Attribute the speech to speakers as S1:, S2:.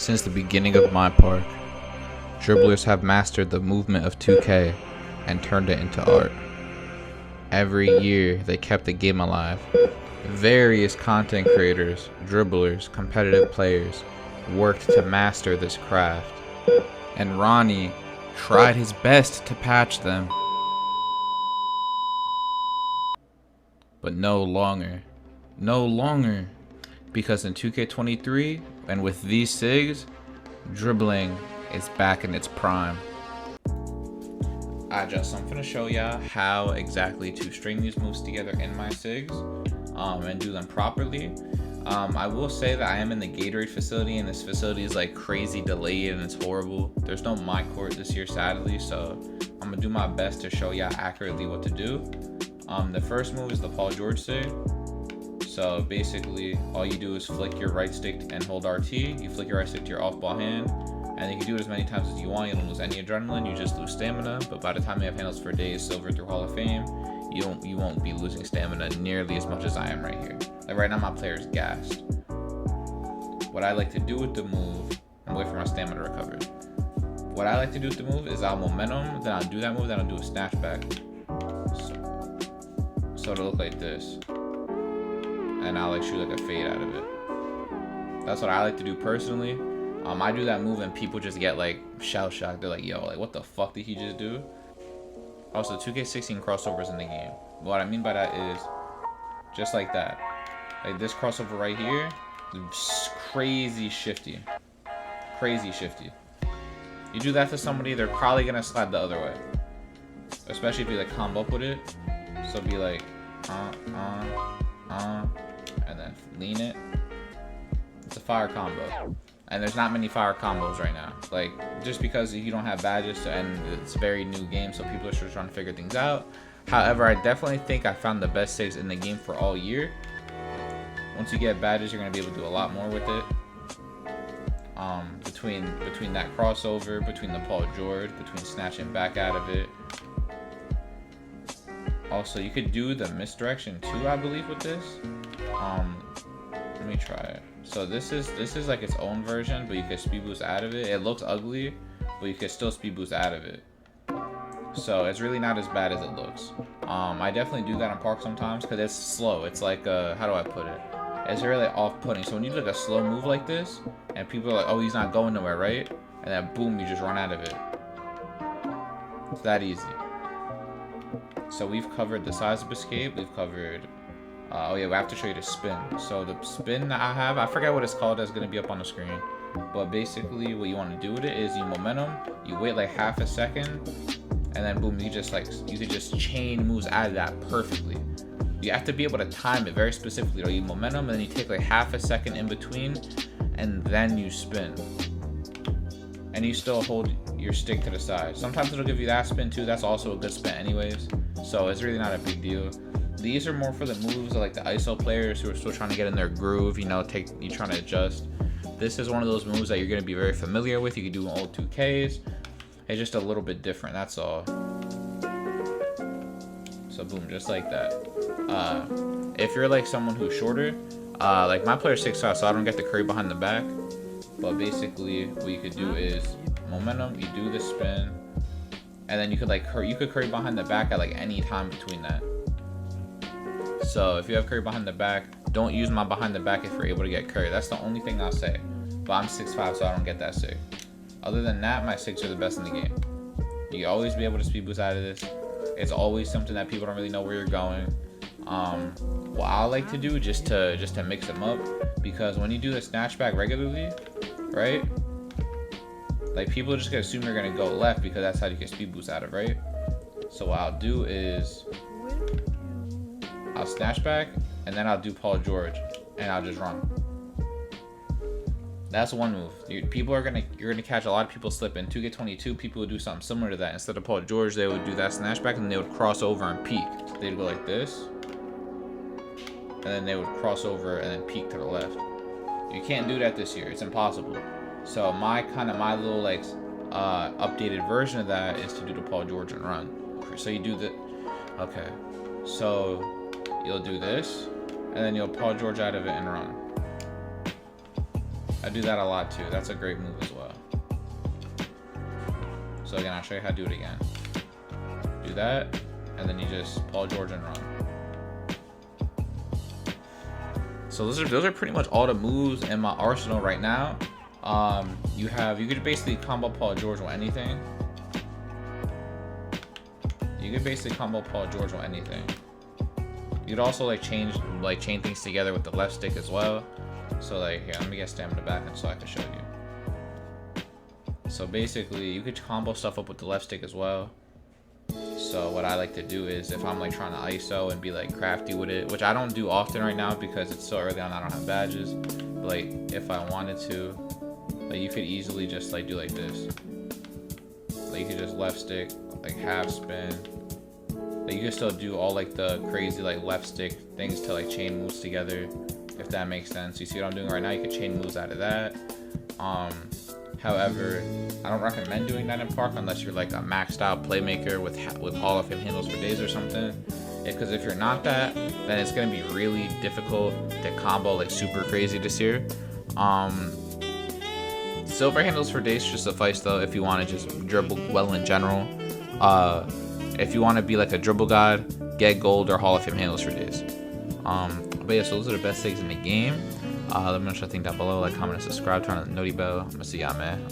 S1: Since the beginning of my park, dribblers have mastered the movement of 2K and turned it into art. Every year, they kept the game alive. Various content creators, dribblers, competitive players worked to master this craft. And Ronnie tried his best to patch them. But no longer. No longer. Because in 2K23, and with these SIGs, dribbling is back in its prime. I'm finna show y'all how exactly to string these moves together in my SIGs and do them properly. I will say that I am in the Gatorade facility, and this facility is like crazy delayed and it's horrible. There's no my court this year, sadly, so I'm gonna do my best to show y'all accurately what to do. The first move is the Paul George SIG. So basically, all you do is flick your right stick and hold RT. You flick your right stick to your off-ball hand, and you can do it as many times as you want. You don't lose any adrenaline, you just lose stamina. But by the time you have handles for days, silver through Hall of Fame, you won't be losing stamina nearly as much as I am right here. Like right now, my player is gassed. What I like to do with the move, I'm waiting for my stamina to recover. What I like to do with the move is I'll momentum, then I'll do that move, then I'll do a snatchback. So it'll look like this. And I'll like shoot like a fade out of it. That's what I like to do personally. I do that move and people just get like shell shocked. They're like, yo, like what the fuck did he just do? Also, 2K16 crossovers in the game. What I mean by that is just like that. Like this crossover right here, crazy shifty. Crazy shifty. You do that to somebody, they're probably gonna slide the other way. Especially if you like combo up with it. So be like, and then lean it. It's a fire combo, and there's not many fire combos right now, like just because you don't have badges and it's a very new game, so people are still trying to figure things out. However, I definitely think I found the best SIGs in the game for all year. Once you get badges, you're gonna be able to do a lot more with it. Between that crossover, between the Paul George, between snatching back out of it. Also, you could do the misdirection too, I believe, with this. Let me try it. So this is like its own version, but you can speed boost out of it. It looks ugly, but you can still speed boost out of it. So it's really not as bad as it looks. I definitely do that in park sometimes because it's slow. It's like how do I put it? It's really off-putting. So when you do like a slow move like this, and people are like, oh, he's not going nowhere, right? And then boom, you just run out of it. It's that easy. So we've covered the size of escape. We've covered, oh yeah, we have to show you the spin. So the spin that I have, I forget what it's called. That's gonna be up on the screen. But basically, what you want to do with it is you momentum. You wait like half a second, and then boom, you can just chain moves out of that perfectly. You have to be able to time it very specifically. Or you momentum, and then you take like half a second in between, and then you spin. And you still hold your stick to the side. Sometimes it'll give you that spin too. That's also a good spin anyways. So it's really not a big deal. These are more for the moves of like the ISO players who are still trying to get in their groove, you know, you trying to adjust. This is one of those moves that you're going to be very familiar with. You can do in old 2Ks. It's just a little bit different, that's all. So boom, just like that. If you're like someone who's shorter, like my player's 6'5", so I don't get the curry behind the back. But basically, what you could do is momentum, you do the spin, and then you could like curry behind the back at like any time between that. So if you have curry behind the back, don't use my behind the back if you're able to get curry. That's the only thing I'll say. But I'm 6'5", so I don't get that SIG. Other than that, my SIGs are the best in the game. You can always be able to speed boost out of this. It's always something that people don't really know where you're going. What I like to do just to mix them up, because when you do the snatchback regularly, right? Like people are just gonna assume you're gonna go left because that's how you get speed boost out of, right? So what I'll do is I'll snatch back and then I'll do Paul George and I'll just run. That's one move. You're gonna catch a lot of people slip. In 2K22, people would do something similar to that. Instead of Paul George, they would do that snatch back and they would cross over and peek. They'd go like this, and then they would cross over and then peek to the left. You can't do that this year. It's impossible. So my little like updated version of that is to do the Paul George and run. So you do the, okay. So you'll do this, and then you'll Paul George out of it and run. I do that a lot too. That's a great move as well. So again, I'll show you how to do it again. Do that, and then you just Paul George and run. So those are pretty much all the moves in my arsenal right now. You could basically combo Paul George with anything. You could basically combo Paul George with anything. You could also like chain things together with the left stick as well. So like here, let me get stamina back so I can show you. So basically you could combo stuff up with the left stick as well. So what I like to do is if I'm like trying to ISO and be like crafty with it, which I don't do often right now because it's so early on, I don't have badges. But like if I wanted to, like you could easily just like do like this. Like you could just left stick, like half spin. Like you can still do all like the crazy like left stick things to like chain moves together, if that makes sense. You see what I'm doing right now? You can chain moves out of that. However, I don't recommend doing that in Park unless you're like a maxed out playmaker with Hall of Fame handles for days or something. Because if you're not that, then it's gonna be really difficult to combo like super crazy this year. Silver handles for days should suffice though if you want to just dribble well in general. If you want to be like a dribble god, get gold or Hall of Fame handles for days. But yeah, so those are the best things in the game. Let me know what you think down below. Like, comment, and subscribe. Turn on the noty bell. I'm gonna see y'all, man.